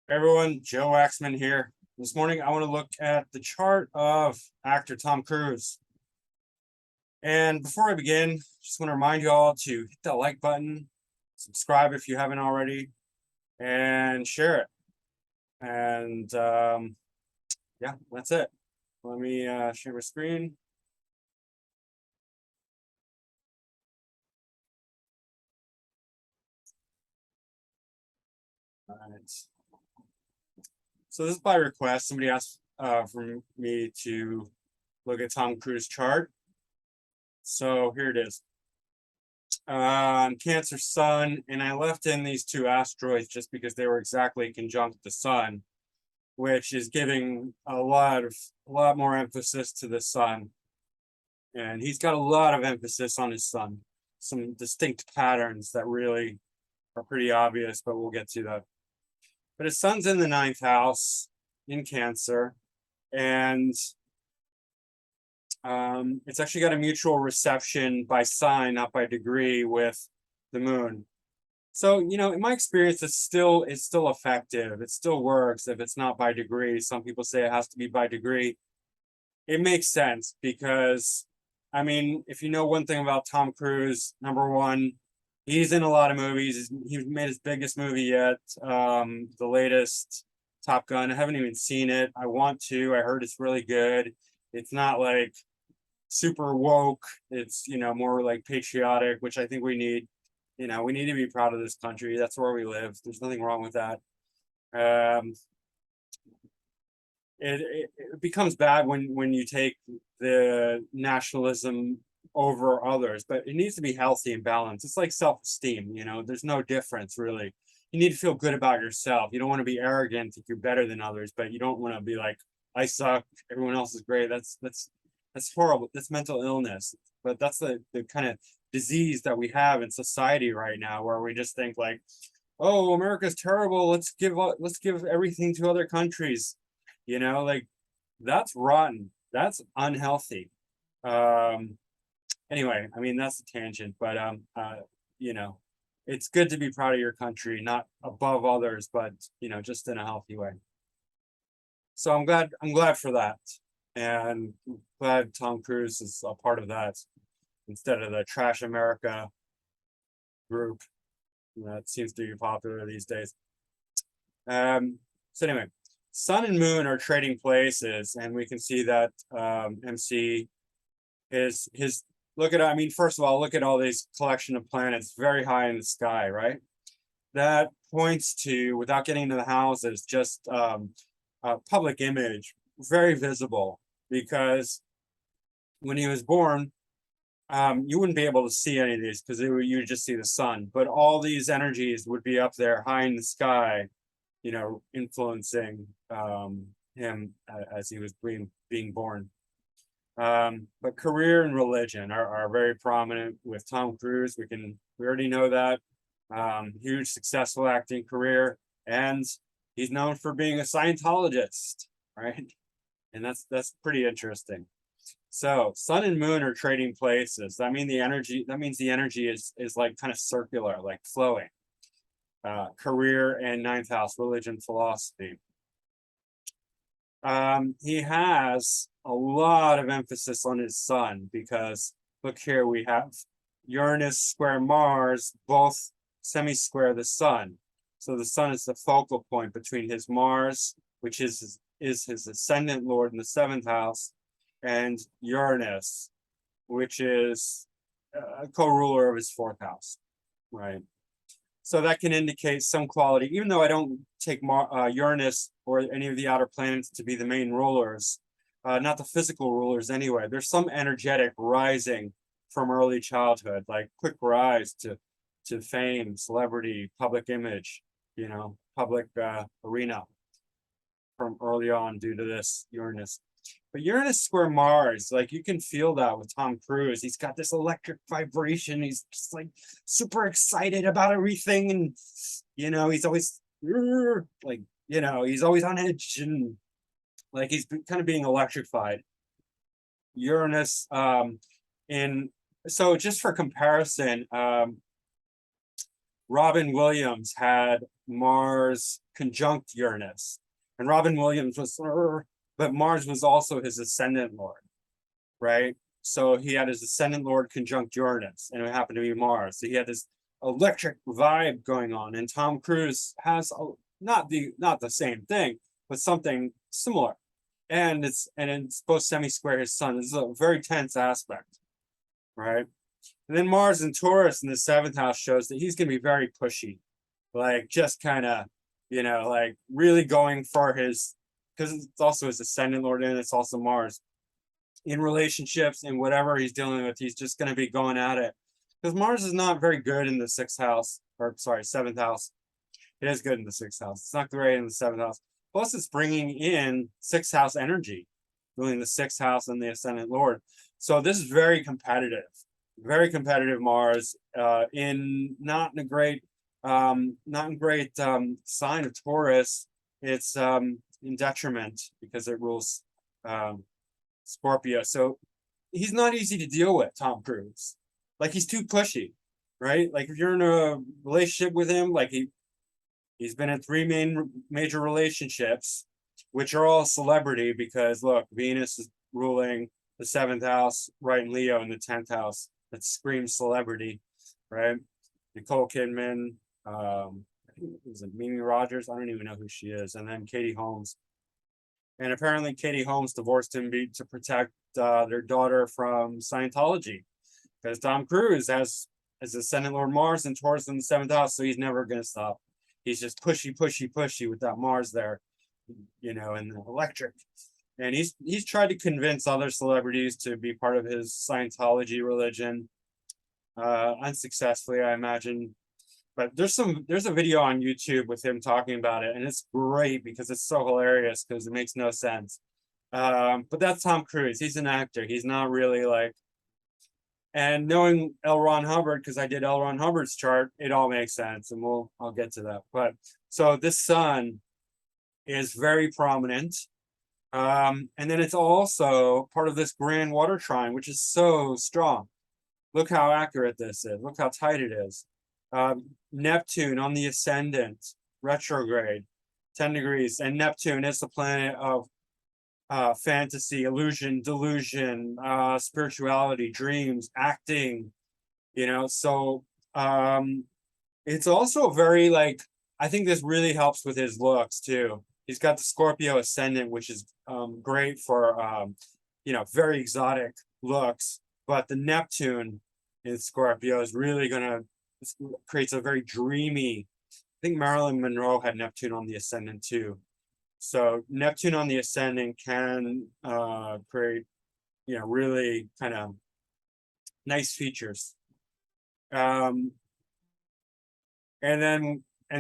Hey everyone, Joe Waxman here. This morning, I want to look at the chart of actor Tom Cruise. And before I begin, just want to remind you all to hit that like button, subscribe if you haven't already, and share it. And yeah, that's it. Let me share my screen. All right. So this is by request. Somebody asked for me to look at Tom Cruise chart. So here it is. Cancer Sun, and I left in these two asteroids just because they were exactly conjunct the Sun, which is giving a lot more emphasis to the Sun. And he's got a lot of emphasis on his Sun, some distinct patterns that really are pretty obvious, but we'll get to that. But his Sun's in the 9th house in Cancer, and it's actually got a mutual reception by sign, not by degree, with the Moon. So, in my experience, it's still effective. It still works if it's not by degree. Some people say it has to be by degree. It makes sense because, I mean, if you know one thing about Tom Cruise, number one, he's in a lot of movies. He made his biggest movie yet, the latest Top Gun. I haven't even seen it. I want to. I heard it's really good. It's not like super woke. It's, more like patriotic, which I think we need. We need to be proud of this country. That's where we live. There's nothing wrong with that. Um, it becomes bad when you take the nationalism over others, but it needs to be healthy and balanced. It's like self-esteem. There's no difference really. You need to feel good about yourself. You don't want to be arrogant, think you're better than others, but you don't want to be like, I suck, everyone else is great. That's horrible. That's mental illness. But that's the kind of disease that we have in society right now, where we just think like, oh, America's terrible. Let's give everything to other countries. Like that's rotten. That's unhealthy. Um, anyway, I mean that's a tangent, but you know, it's good to be proud of your country, not above others, but just in a healthy way. So I'm glad for that, and glad Tom Cruise is a part of that instead of the Trash America group that seems to be popular these days. So anyway, Sun and Moon are trading places, and we can see that MC his look at. I mean, first of all, look at all these collection of planets very high in the sky, right? That points to, without getting into the houses, just a public image, very visible, because when he was born, you wouldn't be able to see any of these because you would just see the sun. But all these energies would be up there high in the sky, influencing him as he was being born. But career and religion are very prominent with Tom Cruise. We already know that. Huge successful acting career, and he's known for being a Scientologist, right? And that's pretty interesting. So Sun and Moon are trading places. That means the energy is like kind of circular, like flowing. Career and 9th house, religion, philosophy. He has a lot of emphasis on his Sun because look here, we have Uranus square Mars, both semi-square the Sun. So the Sun is the focal point between his Mars, which is his ascendant lord in the 7th house, and Uranus, which is a co-ruler of his 4th house, right? So that can indicate some quality, even though I don't take Uranus or any of the outer planets to be the main rulers, not the physical rulers anyway. There's some energetic rising from early childhood, like quick rise to fame, celebrity, public image, public arena from early on due to this Uranus. But Uranus square Mars, like you can feel that with Tom Cruise. He's got this electric vibration. He's just like super excited about everything. And, he's always like, he's always on edge and like he's kind of being electrified. Uranus, in so just for comparison, Robin Williams had Mars conjunct Uranus, and Robin Williams was, but Mars was also his ascendant lord, right? So he had his ascendant lord conjunct Uranus, and it happened to be Mars. So he had this electric vibe going on, and Tom Cruise has not the same thing, but something similar, and it's both semi-square his sun. This is a very tense aspect, right? And then Mars and Taurus in the seventh house shows that he's going to be very pushy, like just kind of, like really going for his, because it's also his ascendant lord and it's also Mars in relationships and whatever he's dealing with. He's just going to be going at it because Mars is not very good in the sixth house, or sorry, seventh house. It is good in the sixth house. It's not great in the seventh house. Plus, it's bringing in sixth house energy, ruling the sixth house and the ascendant lord. So this is very competitive Mars, in not in a great sign of Taurus. It's in detriment because it rules Scorpio. So he's not easy to deal with, Tom Cruise. Like, he's too pushy, right? Like, if you're in a relationship with him, like he's been in three major relationships, which are all celebrity, because look, Venus is ruling the seventh house, right in Leo, in the 10th house. That screams celebrity, right? Nicole Kidman, is it Mimi Rogers? I don't even know who she is. And then Katie Holmes. And apparently Katie Holmes divorced him to protect their daughter from Scientology, because Tom Cruise has ascendant Lord Mars and Taurus in the seventh house, so he's never going to stop. He's just pushy with that Mars there, and the electric. And he's tried to convince other celebrities to be part of his Scientology religion, unsuccessfully, I imagine. But there's a video on YouTube with him talking about it, and it's great because it's so hilarious because it makes no sense. But that's Tom Cruise. He's an actor. He's not really like. And knowing L. Ron Hubbard, because I did L. Ron Hubbard's chart, it all makes sense, and I'll get to that. But so this sun is very prominent. And then it's also part of this grand water trine, which is so strong. Look how accurate this is. Look how tight it is. Neptune on the ascendant, retrograde, 10 degrees. And Neptune is the planet of fantasy, illusion, delusion, spirituality, dreams, acting, So it's also very, like, I think this really helps with his looks too. He's got the Scorpio ascendant, which is great for very exotic looks. But the Neptune in Scorpio is really creates a very dreamy. I think Marilyn Monroe had Neptune on the ascendant too. So Neptune on the ascendant can create, really kind of nice features. And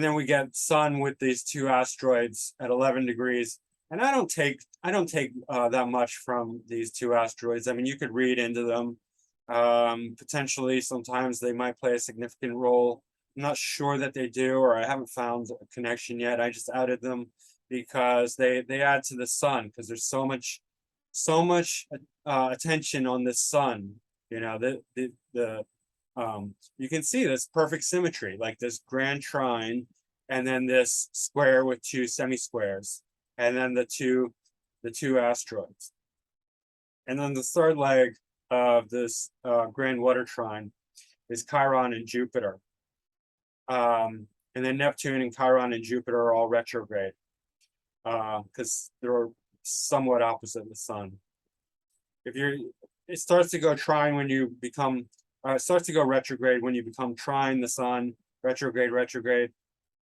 then we get Sun with these two asteroids at 11 degrees. And I don't take that much from these two asteroids. I mean, you could read into them. Potentially, sometimes they might play a significant role. I'm not sure that they do, or I haven't found a connection yet. I just added them because they add to the sun, because there's so much attention on this sun. You can see this perfect symmetry, like this grand trine, and then this square with two semi-squares, and then the two asteroids. And then the third leg of this grand water trine is Chiron and Jupiter. And then Neptune and Chiron and Jupiter are all retrograde, because they're somewhat opposite the sun. It starts to go trine when you become, it starts to go retrograde when you become trine the sun, retrograde,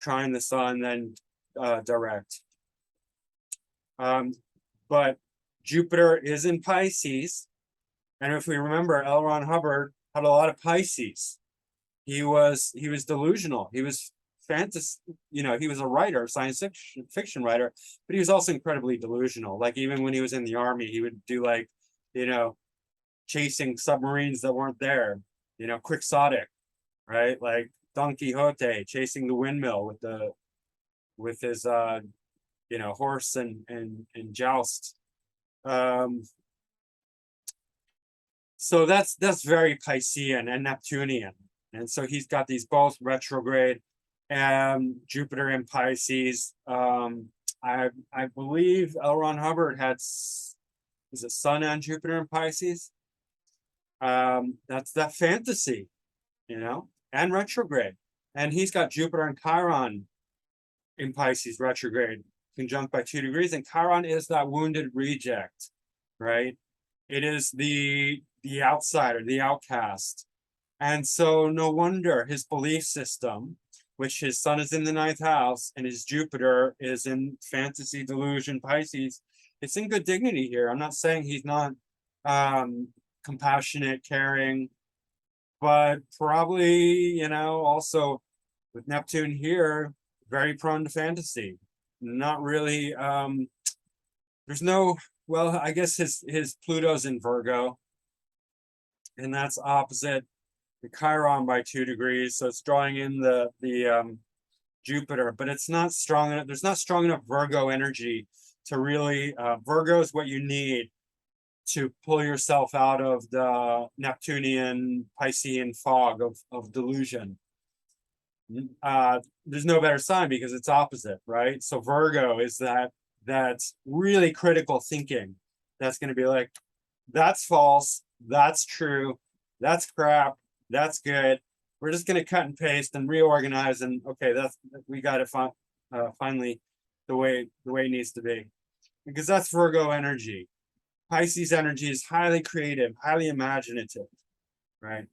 trine the sun, then direct. But Jupiter is in Pisces, and if we remember, L. Ron Hubbard had a lot of Pisces. He was delusional. He was fantasy. He was a writer, science fiction writer, but he was also incredibly delusional. Like, even when he was in the army, he would do, like, chasing submarines that weren't there. Quixotic, right? Like Don Quixote chasing the windmill with his horse and joust. So that's very Piscean and Neptunian. And so he's got these both retrograde and Jupiter in Pisces. I believe L. Ron Hubbard had, is it Sun and Jupiter in Pisces? That's that fantasy, you know, and retrograde. And he's got Jupiter and Chiron in Pisces retrograde, conjunct by 2 degrees. And Chiron is that wounded reject, right? It is the outsider, the outcast. And so no wonder his belief system, which his sun is in the 9th house and his Jupiter is in fantasy delusion Pisces, it's in good dignity here. I'm not saying he's not compassionate, caring, but probably, you know, also with Neptune here, very prone to fantasy. Not really, there's no, well, I guess his Pluto's in Virgo, and that's opposite the Chiron by 2 degrees, so it's drawing in the Jupiter, but it's not strong enough. There's not strong enough Virgo energy to really, Virgo is what you need to pull yourself out of the Neptunian Piscean fog of delusion. There's no better sign because it's opposite, right? So Virgo is that's really critical thinking. That's going to be like, that's false, that's true, that's crap, that's good. We're just going to cut and paste and reorganize, and okay, that's, we got it finally the way it needs to be, because that's Virgo energy. Pisces energy is highly creative, highly imaginative, right?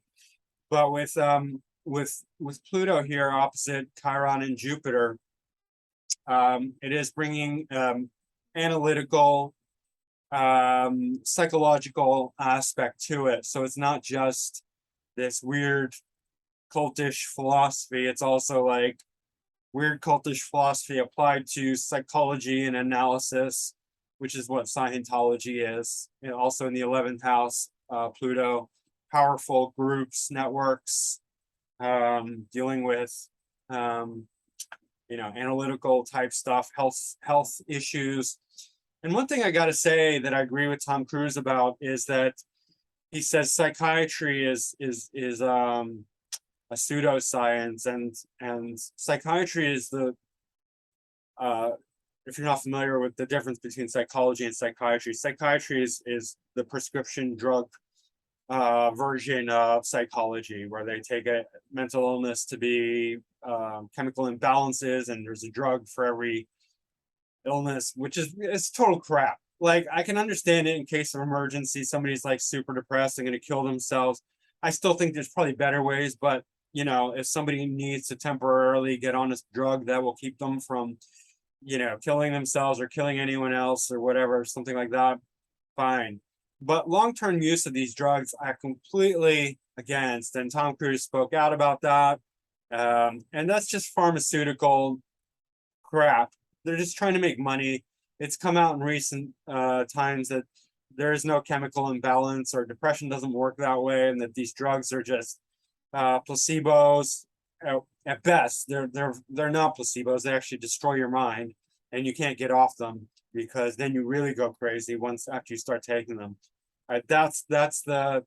But with Pluto here opposite Chiron and Jupiter, it is bringing analytical, psychological aspect to it. So it's not just this weird cultish philosophy. It's also like weird cultish philosophy applied to psychology and analysis, which is what Scientology is. And also in the 11th house, Pluto, powerful groups, networks, dealing with, you know, analytical type stuff, health issues. And one thing I got to say that I agree with Tom Cruise about is that he says psychiatry is a pseudoscience, and psychiatry is the, if you're not familiar with the difference between psychology and psychiatry is the prescription drug version of psychology, where they take a mental illness to be chemical imbalances, and there's a drug for every illness, which is, it's total crap. Like, I can understand it in case of emergency, somebody's like super depressed and going to kill themselves. I still think there's probably better ways, but you know, if somebody needs to temporarily get on a drug that will keep them from, you know, killing themselves or killing anyone else or whatever, something like that, fine. But long-term use of these drugs, I'm completely against, and Tom Cruise spoke out about that. And that's just pharmaceutical crap. They're just trying to make money. It's come out in recent times that there is no chemical imbalance, or depression doesn't work that way, and that these drugs are just placebos. At best, they're not placebos. They actually destroy your mind, and you can't get off them, because then you really go crazy once after you start taking them. That's the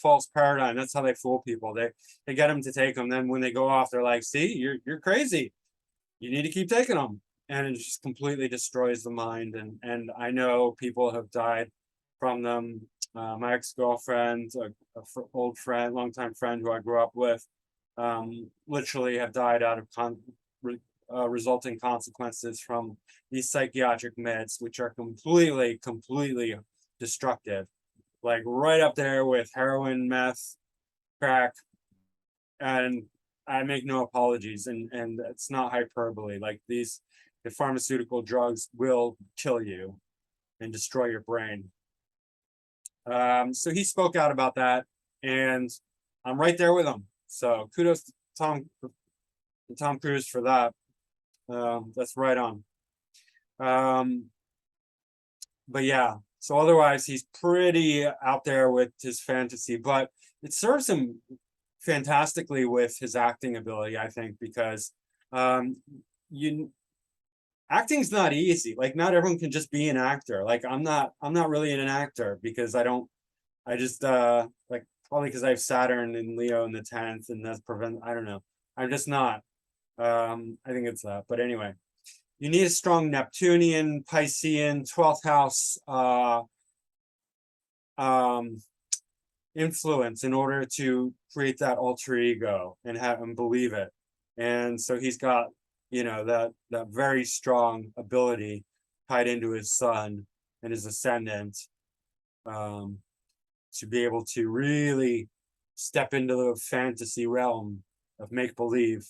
false paradigm. That's how they fool people. They get them to take them. Then when they go off, they're like, "See, you're crazy. You need to keep taking them." And it just completely destroys the mind. And I know people have died from them. My ex-girlfriend, old friend, longtime friend who I grew up with, literally have died out of resulting consequences from these psychiatric meds, which are completely destructive. Like right up there with heroin, meth, crack, and I make no apologies, and it's not hyperbole. Like the pharmaceutical drugs will kill you and destroy your brain. So he spoke out about that, and I'm right there with him. So kudos to Tom Cruise for that. That's right on. But yeah, so otherwise he's pretty out there with his fantasy, but it serves him fantastically with his acting ability, I think, because acting's not easy. Like, not everyone can just be an actor. Like, I'm not really an actor, because I just like Probably because I have Saturn and Leo in the 10th, and that's I don't know. I'm just not. I think it's that. But anyway, you need a strong Neptunian, Piscean, 12th house influence in order to create that alter ego and have him believe it. And so he's got, that very strong ability tied into his sun and his ascendant, to be able to really step into the fantasy realm of make believe.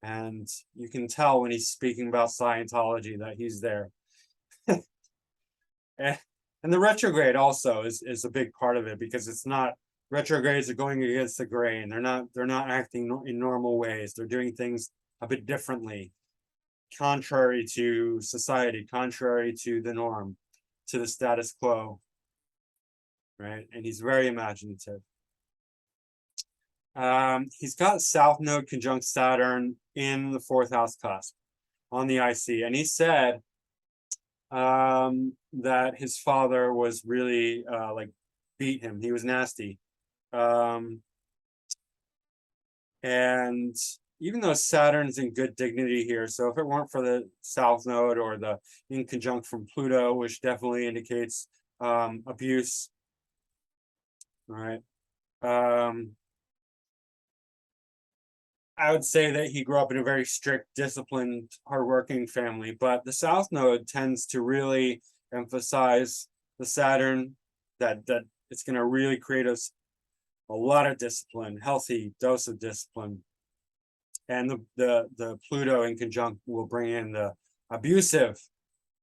And you can tell when he's speaking about Scientology that he's there. And the retrograde also is a big part of it, because it's not, retrogrades are going against the grain. They're not acting in normal ways. They're doing things a bit differently, contrary to society, contrary to the norm, to the status quo, right? And he's very imaginative. He's got South Node conjunct Saturn in the 4th house cusp on the IC, and he said that his father was really like beat him. He was nasty. And even though Saturn's in good dignity here, so if it weren't for the South Node or the in conjunct from Pluto, which definitely indicates abuse, right? I would say that he grew up in a very strict, disciplined, hardworking family, but the South Node tends to really emphasize the Saturn, that it's going to really create us a lot of discipline, healthy dose of discipline. And the Pluto in conjunct will bring in the abusive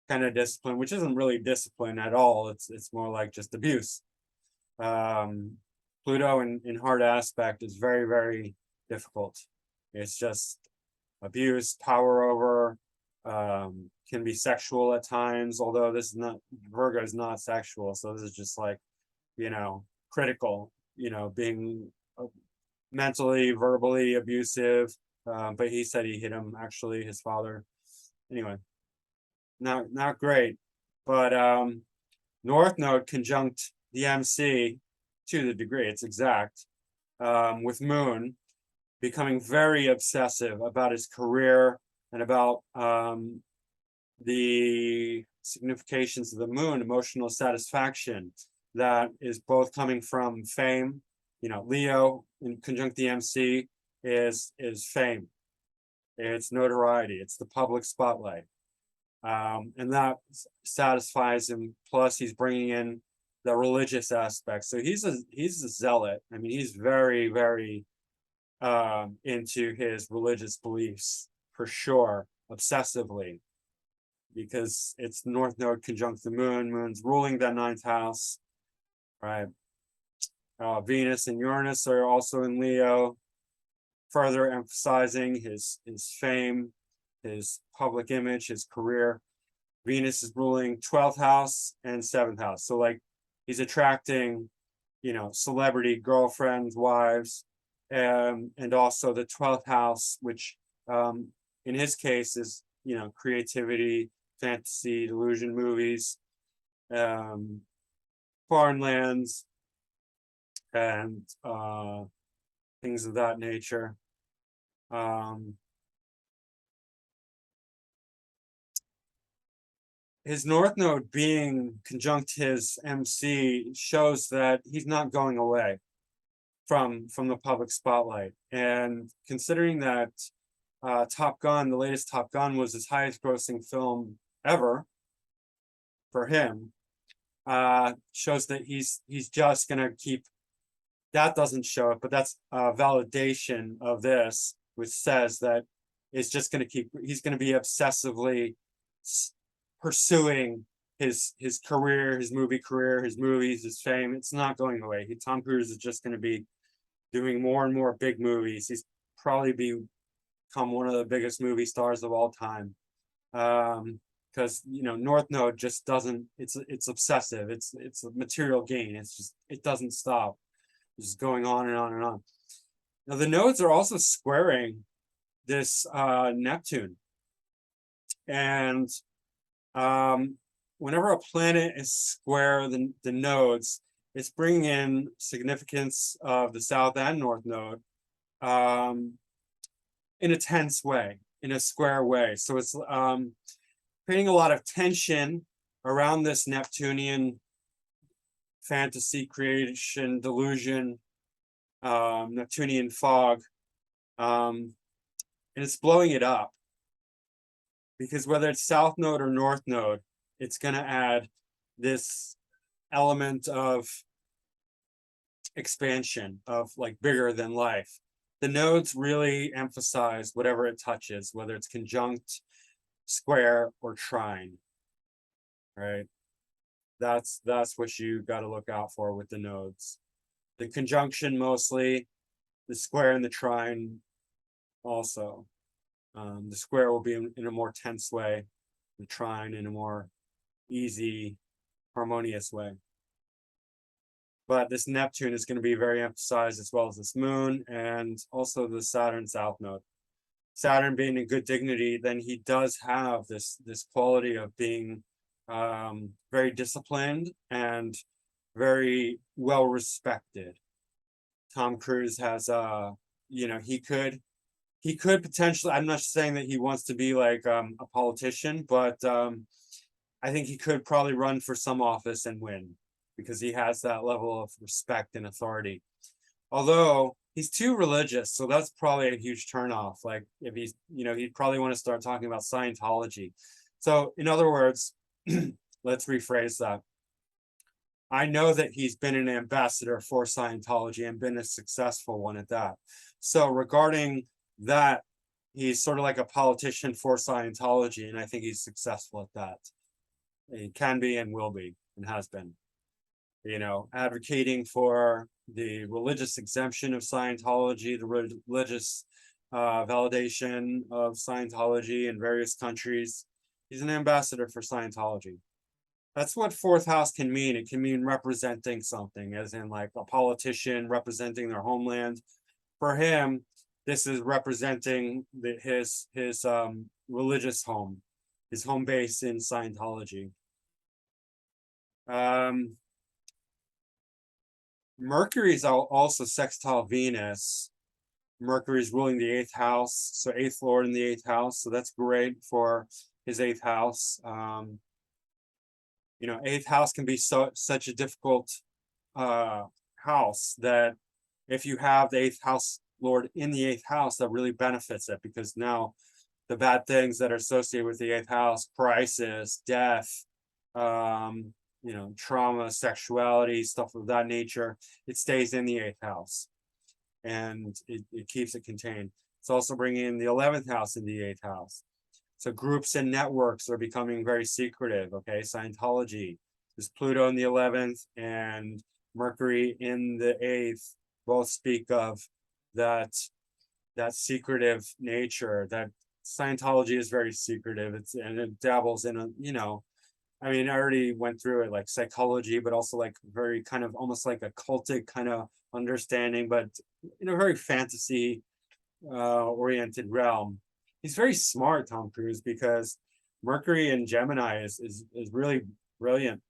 kind of discipline, which isn't really discipline at all. It's more like just abuse. Pluto in hard aspect is very, very difficult. It's just abuse, power over, can be sexual at times, although this is not, Virgo is not sexual. So this is just like, critical, being mentally, verbally abusive. But he said he hit him, actually, his father. Anyway, not great. But North Node conjunct the MC to the degree, it's exact, with Moon, becoming very obsessive about his career and about the significations of the moon, emotional satisfaction, that is both coming from fame. Leo in conjunct the MC is fame. It's notoriety. It's the public spotlight. And that satisfies him. Plus, he's bringing in the religious aspect. So he's a zealot. I mean, he's very, very into his religious beliefs, for sure, obsessively, because it's North Node conjunct the Moon. Moon's ruling that 9th house, right? Venus and Uranus are also in Leo, further emphasizing his fame, his public image, his career. Venus is ruling 12th house and 7th house. So like he's attracting, celebrity girlfriends, wives, and also the 12th house, which in his case is, creativity, fantasy, delusion movies, foreign lands, and things of that nature. His North Node being conjunct his MC shows that he's not going away from the public spotlight. And considering that Top Gun, the latest Top Gun, was his highest grossing film ever for him, shows that he's just gonna keep. That doesn't show it, but that's a validation of this, which says that it's just gonna keep. He's gonna be obsessively pursuing his career, his movie career, his movies, his fame. It's not going away. Tom Cruise is just going to be doing more and more big movies. He's probably become one of the biggest movie stars of all time. Because North Node just doesn't. It's obsessive. It's a material gain. It doesn't stop. It's just going on and on and on. Now the nodes are also squaring this Neptune, and whenever a planet is square the nodes, it's bringing in significance of the south and north node in a tense way, in a square way. So it's creating a lot of tension around this Neptunian fantasy creation delusion, Neptunian fog, and it's blowing it up, because whether it's south node or north node, it's going to add this element of expansion, of like bigger than life. The nodes really emphasize whatever it touches, whether it's conjunct, square, or trine, right? That's what you got to look out for with the nodes. The conjunction mostly, the square and the trine also. The square will be in a more tense way, the trine in a more easy, harmonious way. But this Neptune is going to be very emphasized, as well as this moon and also the Saturn south node. Saturn being in good dignity, then he does have this quality of being very disciplined and very well respected. Tom Cruise has he could potentially, I'm not saying that he wants to be like a politician, but I think he could probably run for some office and win, because he has that level of respect and authority. Although he's too religious, so that's probably a huge turnoff. Like if he's, he'd probably want to start talking about Scientology. So in other words, let's rephrase that. I know that he's been an ambassador for Scientology and been a successful one at that. So regarding that, he's sort of like a politician for Scientology, and I think he's successful at that. He can be and will be and has been. Advocating for the religious exemption of Scientology, the religious validation of Scientology in various countries. He's an ambassador for Scientology. That's what fourth house can mean. It can mean representing something, as in like a politician representing their homeland. For him, this is representing his religious home, his home base in Scientology. Mercury is also sextile Venus. Mercury is ruling the 8th house, so 8th lord in the 8th house. So that's great for his 8th house. 8th house can be such a difficult house that if you have the 8th house lord in the 8th house, that really benefits it, because now the bad things that are associated with the 8th house, crisis, death, trauma, sexuality, stuff of that nature, it stays in the 8th house, and it keeps it contained. It's also bringing in the 11th house in the 8th house. So groups and networks are becoming very secretive, okay? Scientology, there's Pluto in the 11th and Mercury in the 8th, both speak of that secretive nature. That Scientology is very secretive. And it dabbles in I already went through it, like psychology, but also like very kind of almost like a cultic kind of understanding, but in a very fantasy oriented realm. He's very smart, Tom Cruise, because Mercury in Gemini is really brilliant,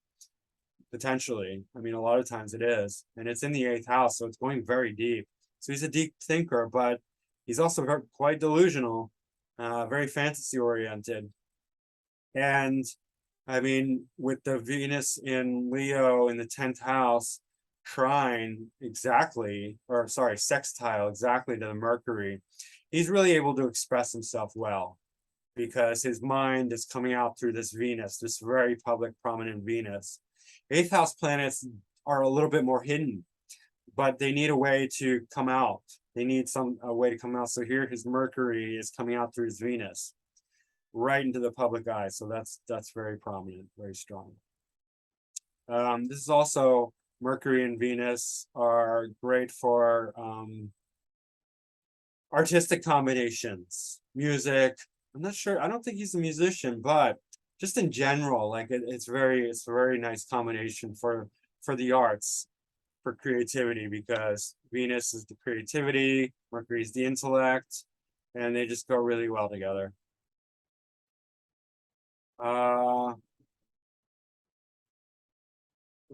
potentially. A lot of times it is, and it's in the 8th house, so it's going very deep. So he's a deep thinker, but he's also quite delusional, very fantasy oriented. And with the Venus in Leo in the 10th house, trine exactly, or sorry, sextile exactly to the Mercury, he's really able to express himself well, because his mind is coming out through this Venus, this very public, prominent Venus. 8th house planets are a little bit more hidden, but they need a way to come out. They need a way to come out. So here his Mercury is coming out through his Venus, right into the public eye. So that's very prominent, very strong. This is also Mercury and Venus are great for artistic combinations, music. I'm not sure. I don't think he's a musician, but just in general, like it's a very nice combination for the arts, for creativity, because Venus is the creativity, Mercury is the intellect, and they just go really well together.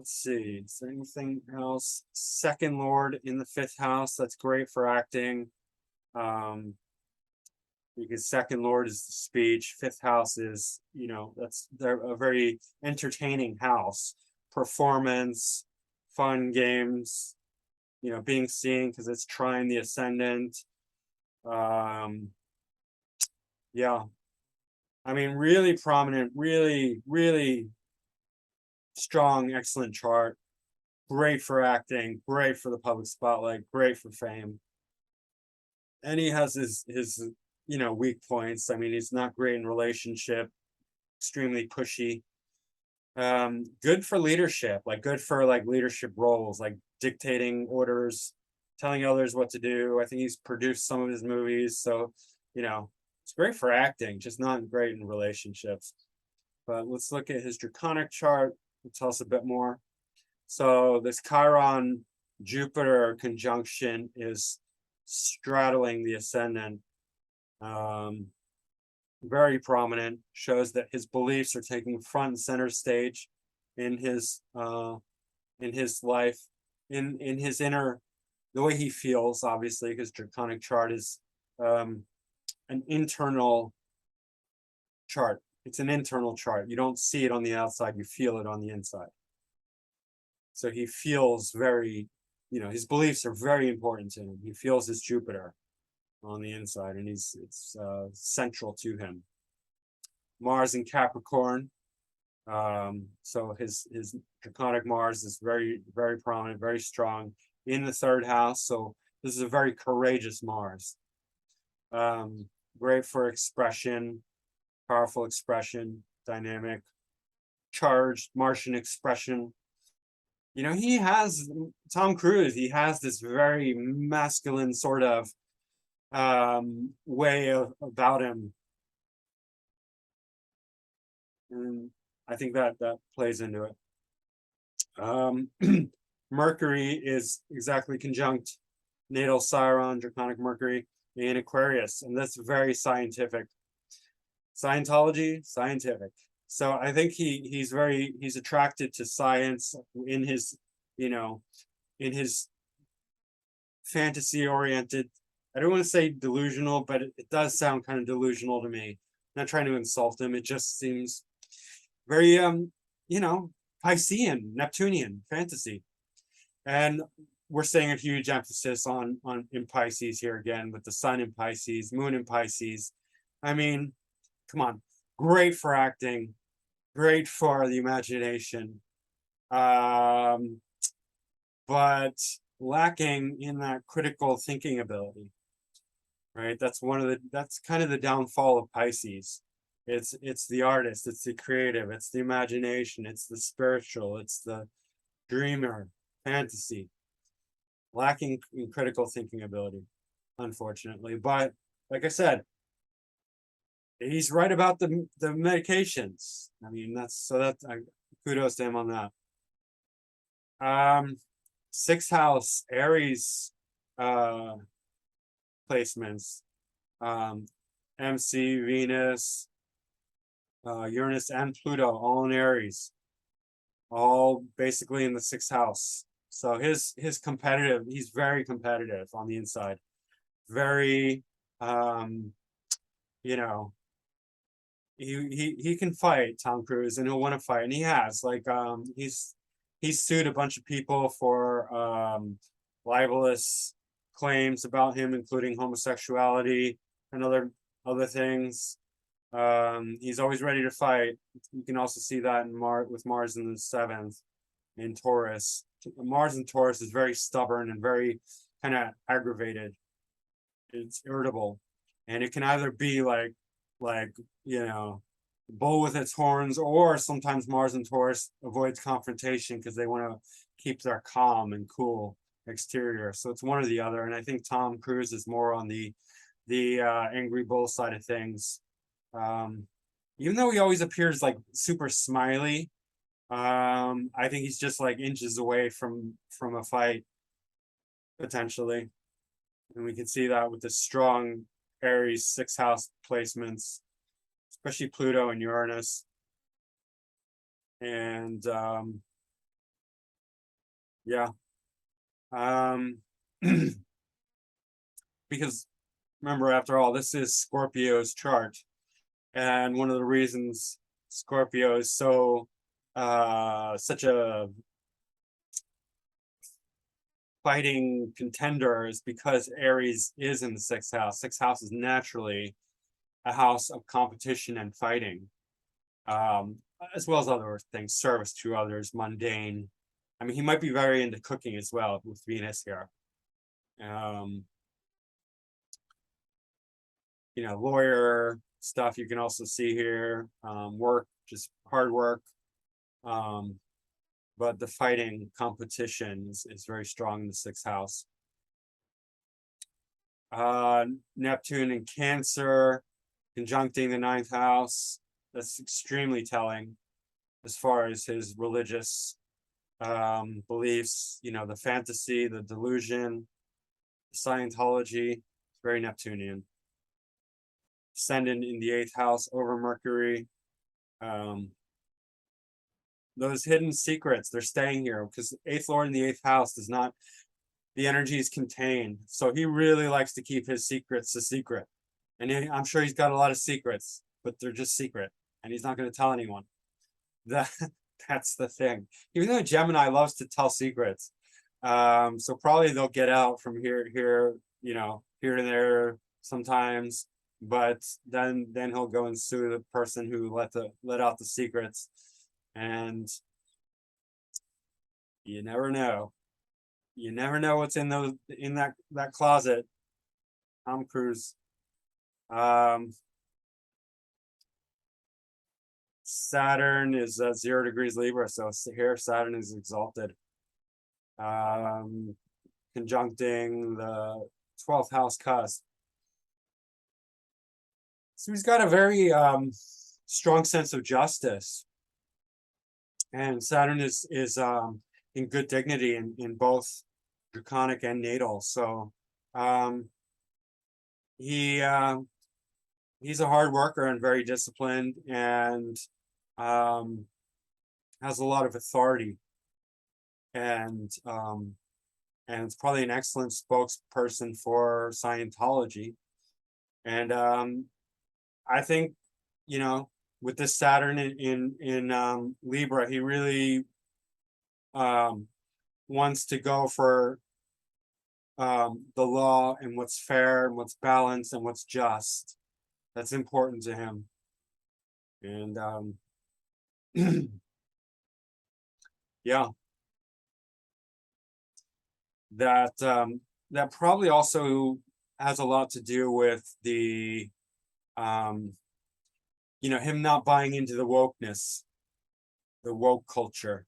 let's see, is there anything else? Second Lord in the fifth house, that's great for acting. Because second Lord is the speech, fifth house is, they're a very entertaining house. Performance, fun games, being seen because it's trine the ascendant. Yeah, I mean, really prominent, really, really strong, excellent chart. Great for acting, great for the public spotlight, great for fame. And he has his weak points. I mean, he's not great in relationship, extremely pushy. Good for leadership, like good for like leadership roles, like dictating orders, telling others what to do. I think he's produced some of his movies, so it's great for acting, just not great in relationships. But let's look at his draconic chart. It'll tell us a bit more. So this Chiron Jupiter conjunction is straddling the ascendant. Very prominent, shows that his beliefs are taking front and center stage in his life, in his inner, the way he feels, obviously, because draconic chart is an internal chart. It's an internal chart. You don't see it on the outside, you feel it on the inside. So he feels very, his beliefs are very important to him. He feels his Jupiter on the inside, and it's central to him. Mars in Capricorn. So his draconic Mars is very, very prominent, very strong in the third house. So this is a very courageous Mars. Great for expression, powerful expression, dynamic, charged Martian expression. He has, Tom Cruise, he has this very masculine sort of way about him. And I think that plays into it. Mercury is exactly conjunct natal Chiron, draconic Mercury, in Aquarius, and that's very scientific. Scientology, scientific. So I think he's attracted to science in his, in his fantasy oriented. I don't want to say delusional, but it does sound kind of delusional to me. I'm not trying to insult him. It just seems very Piscean, Neptunian fantasy. And we're saying a huge emphasis on in Pisces here again, with the sun in Pisces, moon in Pisces. I mean, come on, great for acting, great for the imagination, but lacking in that critical thinking ability, right? That's kind of the downfall of Pisces. It's the artist, it's the creative, it's the imagination, it's the spiritual, it's the dreamer, fantasy, lacking in critical thinking ability, unfortunately. But like I said, he's right about the medications. I mean, kudos to him on that. Sixth house, Aries placements, MC, Venus, Uranus, and Pluto, all in Aries, all basically in the sixth house. So he's very competitive on the inside, very, he can fight, Tom Cruise, and he'll want to fight, and he has, like, he's sued a bunch of people for libelous claims about him, including homosexuality and other things. He's always ready to fight. You can also see that in with Mars in the seventh in Taurus. Mars in Taurus is very stubborn and very kind of aggravated. It's irritable, and it can either be like bull with its horns, or sometimes Mars in Taurus avoids confrontation because they want to keep their calm and cool exterior. So it's one or the other, and I think Tom Cruise is more on the angry bull side of things. Even though he always appears like super smiley, I think he's just like inches away from a fight, potentially. And we can see that with the strong Aries sixth house placements, especially Pluto and Uranus. And Yeah. Um, because remember, after all, this is Scorpio's chart, and one of the reasons Scorpio is so such a fighting contender is because Aries is in the sixth house. Sixth house is naturally a house of competition and fighting, um, as well as other things, service to others, mundane. I mean, he might be very into cooking as well with Venus here. Um, lawyer stuff you can also see here, work, just hard work. Um, but the fighting competition is very strong in the sixth house. Neptune in Cancer, conjuncting the ninth house. That's extremely telling as far as his religious beliefs, the fantasy, the delusion, Scientology, very Neptunian. Ascendant in the eighth house over Mercury. Um, those hidden secrets, they're staying here because eighth lord in the eighth house does not, the energy is contained. So he really likes to keep his secrets a secret. And I'm sure he's got a lot of secrets, but they're just secret. And he's not going to tell anyone. That that's the thing. Even though Gemini loves to tell secrets. So probably they'll get out from here, here and there sometimes. But then he'll go and sue the person who let out the secrets. And you never know. You never know what's in that closet. Tom Cruise. Um, Saturn is at 0 degrees Libra, so here Saturn is exalted. Conjuncting the 12th house cusp. So he's got a very strong sense of justice. And Saturn is in good dignity in both draconic and natal. So um, he he's a hard worker and very disciplined, and um, has a lot of authority, and it's probably an excellent spokesperson for Scientology. And I think, with this Saturn in Libra, he really wants to go for the law and what's fair and what's balanced and what's just. That's important to him. And yeah, that probably also has a lot to do with the him not buying into the wokeness, the woke culture,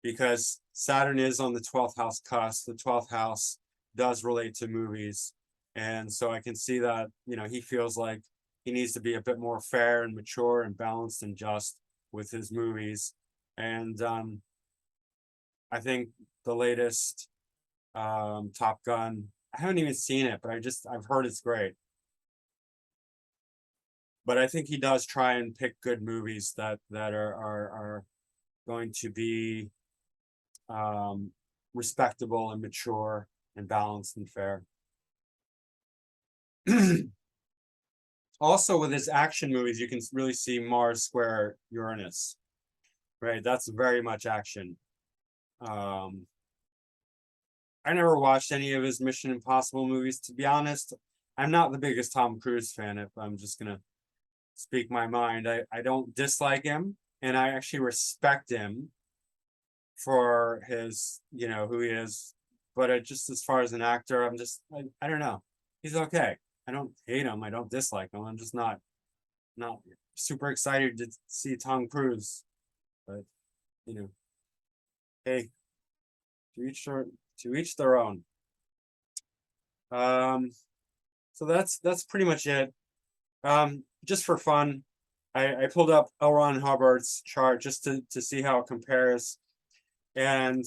because Saturn is on the 12th house cusp. The 12th house does relate to movies. And so I can see that, he feels like he needs to be a bit more fair and mature and balanced and just with his movies. And I think the latest Top Gun, I haven't even seen it, but I've heard it's great. But I think he does try and pick good movies that are going to be respectable and mature and balanced and fair. Also, with his action movies, you can really see Mars square Uranus, right? That's very much action. I never watched any of his Mission Impossible movies, to be honest. I'm not the biggest Tom Cruise fan, if I'm just gonna speak my mind. I don't dislike him, and I actually respect him for his, who he is. But just as far as an actor, I don't know. He's okay. I don't hate him. I don't dislike him. I'm just not super excited to see Tom Cruise. But hey, to each their own. Um, so that's pretty much it. Just for fun, I pulled up L. Ron Hubbard's chart just to see how it compares, and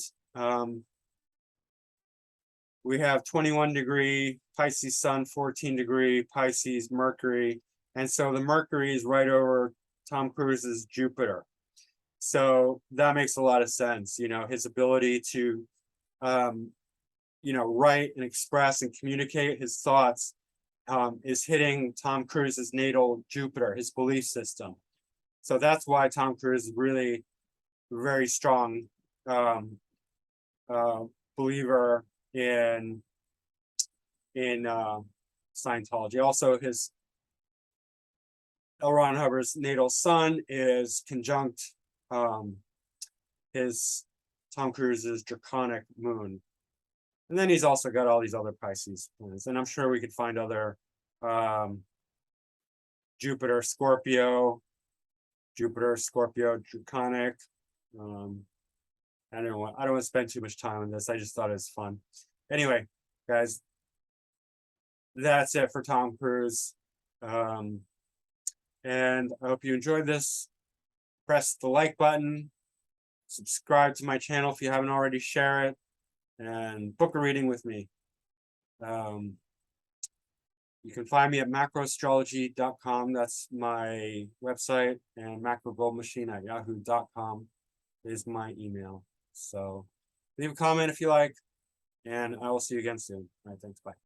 we have 21-degree Pisces Sun, 14-degree Pisces Mercury, and so the Mercury is right over Tom Cruise's Jupiter. So that makes a lot of sense. His ability to write and express and communicate his thoughts, is hitting Tom Cruise's natal Jupiter, his belief system. So that's why Tom Cruise is really very strong believer in Scientology. Also, his L. Ron Hubbard's natal sun is conjunct his Tom Cruise's draconic moon. And then he's also got all these other Pisces planets. And I'm sure we could find other Jupiter, Scorpio, draconic. I don't want to spend too much time on this. I just thought it was fun. Anyway, guys, that's it for Tom Cruise. And I hope you enjoyed this. Press the like button. Subscribe to my channel if you haven't already. Share it. And book a reading with me. You can find me at macroastrology.com. That's my website. And macrogoldmachine@yahoo.com is my email. So leave a comment if you like. And I will see you again soon. All right, thanks. Bye.